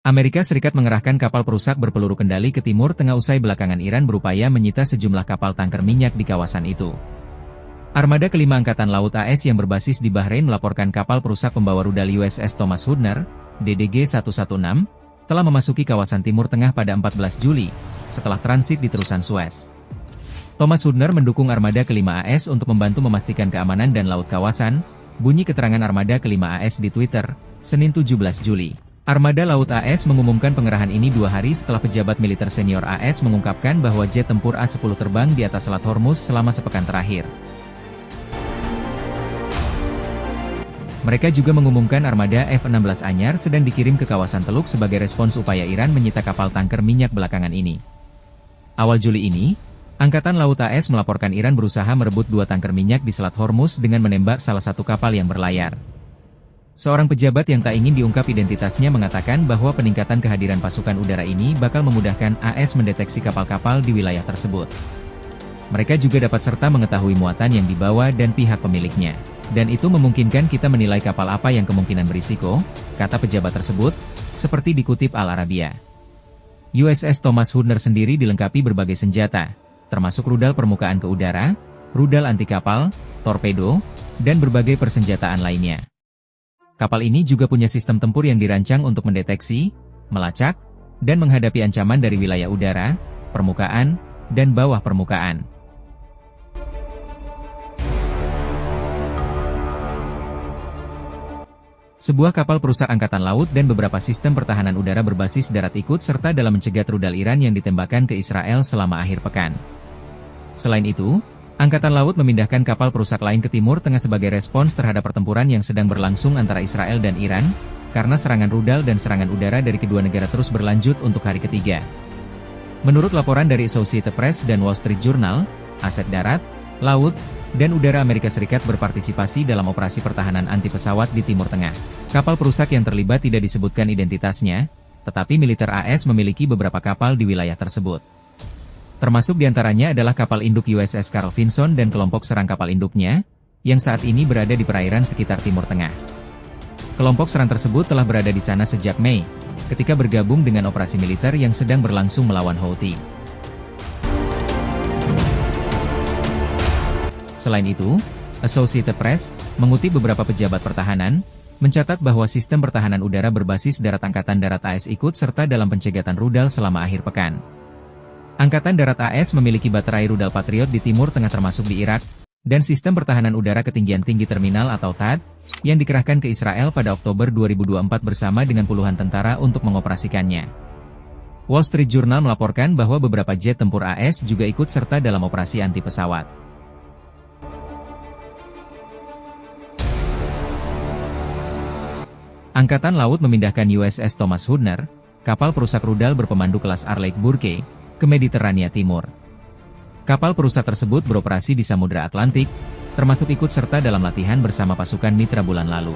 Amerika Serikat mengerahkan kapal perusak berpeluru kendali ke Timur Tengah usai belakangan Iran berupaya menyita sejumlah kapal tanker minyak di kawasan itu. Armada kelima Angkatan Laut AS yang berbasis di Bahrain melaporkan kapal perusak pembawa rudal USS Thomas Hudner, DDG-116, telah memasuki kawasan Timur Tengah pada 14 Juli, setelah transit di terusan Suez. Thomas Hudner mendukung Armada kelima AS untuk membantu memastikan keamanan dan laut kawasan, bunyi keterangan Armada kelima AS di Twitter, Senin 17 Juli. Armada Laut AS mengumumkan pengerahan ini 2 hari setelah pejabat militer senior AS mengungkapkan bahwa jet tempur A-10 terbang di atas Selat Hormuz selama sepekan terakhir. Mereka juga mengumumkan armada F-16 anyar sedang dikirim ke kawasan Teluk sebagai respons upaya Iran menyita kapal tanker minyak belakangan ini. Awal Juli ini, Angkatan Laut AS melaporkan Iran berusaha merebut 2 tanker minyak di Selat Hormuz dengan menembak salah satu kapal yang berlayar. Seorang pejabat yang tak ingin diungkap identitasnya mengatakan bahwa peningkatan kehadiran pasukan udara ini bakal memudahkan AS mendeteksi kapal-kapal di wilayah tersebut. Mereka juga dapat serta mengetahui muatan yang dibawa dan pihak pemiliknya. Dan itu memungkinkan kita menilai kapal apa yang kemungkinan berisiko, kata pejabat tersebut, seperti dikutip Al Arabiya. USS Thomas Hudner sendiri dilengkapi berbagai senjata, termasuk rudal permukaan ke udara, rudal anti kapal, torpedo, dan berbagai persenjataan lainnya. Kapal ini juga punya sistem tempur yang dirancang untuk mendeteksi, melacak, dan menghadapi ancaman dari wilayah udara, permukaan, dan bawah permukaan. Sebuah kapal perusak angkatan laut dan beberapa sistem pertahanan udara berbasis darat ikut serta dalam mencegat rudal Iran yang ditembakkan ke Israel selama akhir pekan. Selain itu, Angkatan Laut memindahkan kapal perusak lain ke Timur Tengah sebagai respons terhadap pertempuran yang sedang berlangsung antara Israel dan Iran, karena serangan rudal dan serangan udara dari kedua negara terus berlanjut untuk hari ketiga. Menurut laporan dari Associated Press dan Wall Street Journal, aset darat, laut, dan udara Amerika Serikat berpartisipasi dalam operasi pertahanan anti pesawat di Timur Tengah. Kapal perusak yang terlibat tidak disebutkan identitasnya, tetapi militer AS memiliki beberapa kapal di wilayah tersebut. Termasuk diantaranya adalah kapal induk USS Carl Vinson dan kelompok serang kapal induknya, yang saat ini berada di perairan sekitar Timur Tengah. Kelompok serang tersebut telah berada di sana sejak Mei, ketika bergabung dengan operasi militer yang sedang berlangsung melawan Houthi. Selain itu, Associated Press, mengutip beberapa pejabat pertahanan, mencatat bahwa sistem pertahanan udara berbasis darat Angkatan Darat AS ikut serta dalam pencegatan rudal selama akhir pekan. Angkatan Darat AS memiliki baterai rudal Patriot di Timur Tengah termasuk di Irak, dan sistem pertahanan udara ketinggian tinggi terminal atau THAAD, yang dikerahkan ke Israel pada Oktober 2024 bersama dengan puluhan tentara untuk mengoperasikannya. Wall Street Journal melaporkan bahwa beberapa jet tempur AS juga ikut serta dalam operasi anti pesawat. Angkatan Laut memindahkan USS Thomas Hudner, kapal perusak rudal berpemandu kelas Arleigh Burke, ke Mediterania Timur. Kapal perusak tersebut beroperasi di Samudra Atlantik, termasuk ikut serta dalam latihan bersama pasukan mitra bulan lalu.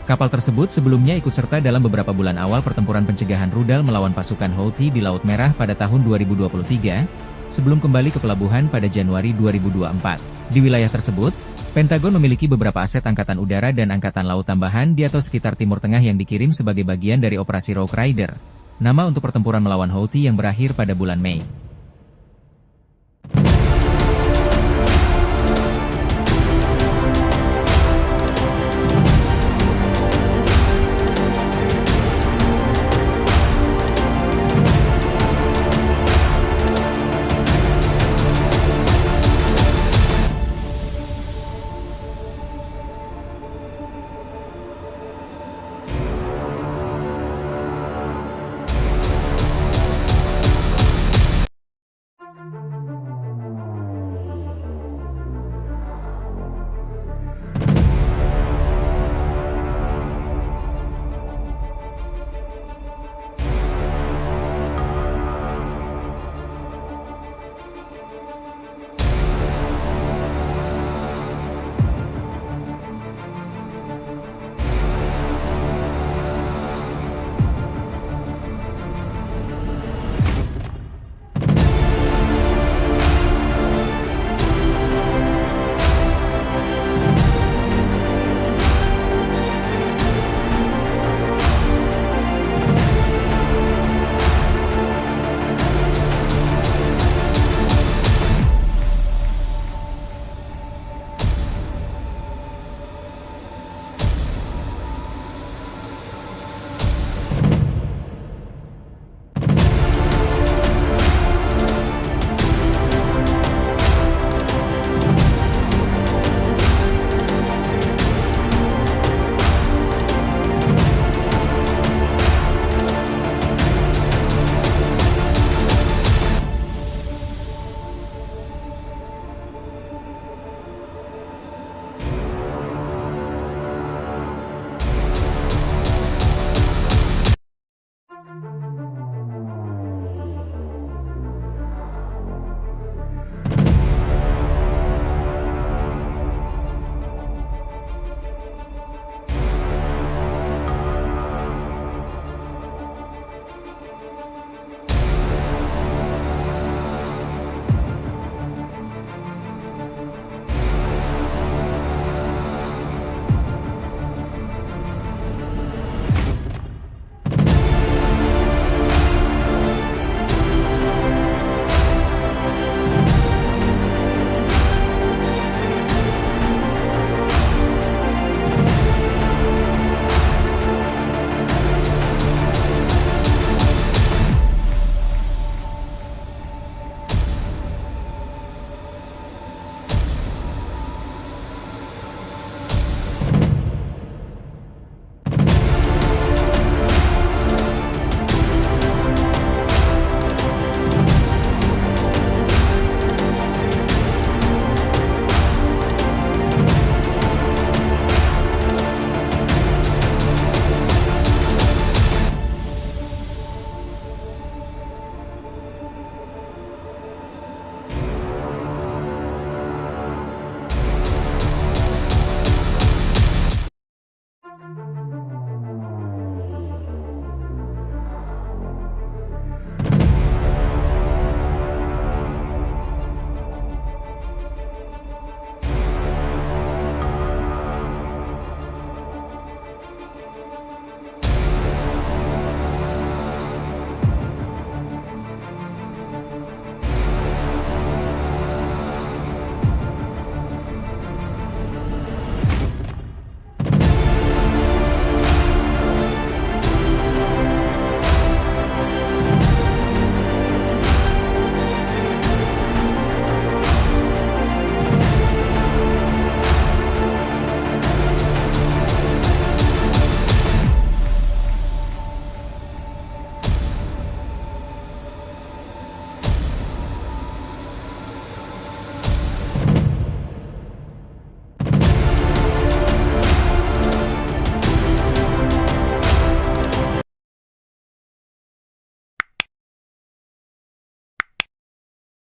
Kapal tersebut sebelumnya ikut serta dalam beberapa bulan awal pertempuran pencegahan rudal melawan pasukan Houthi di Laut Merah pada tahun 2023, sebelum kembali ke pelabuhan pada Januari 2024. Di wilayah tersebut, Pentagon memiliki beberapa aset angkatan udara dan angkatan laut tambahan di atau sekitar Timur Tengah yang dikirim sebagai bagian dari operasi Rogue Rider, nama untuk pertempuran melawan Houthi yang berakhir pada bulan Mei.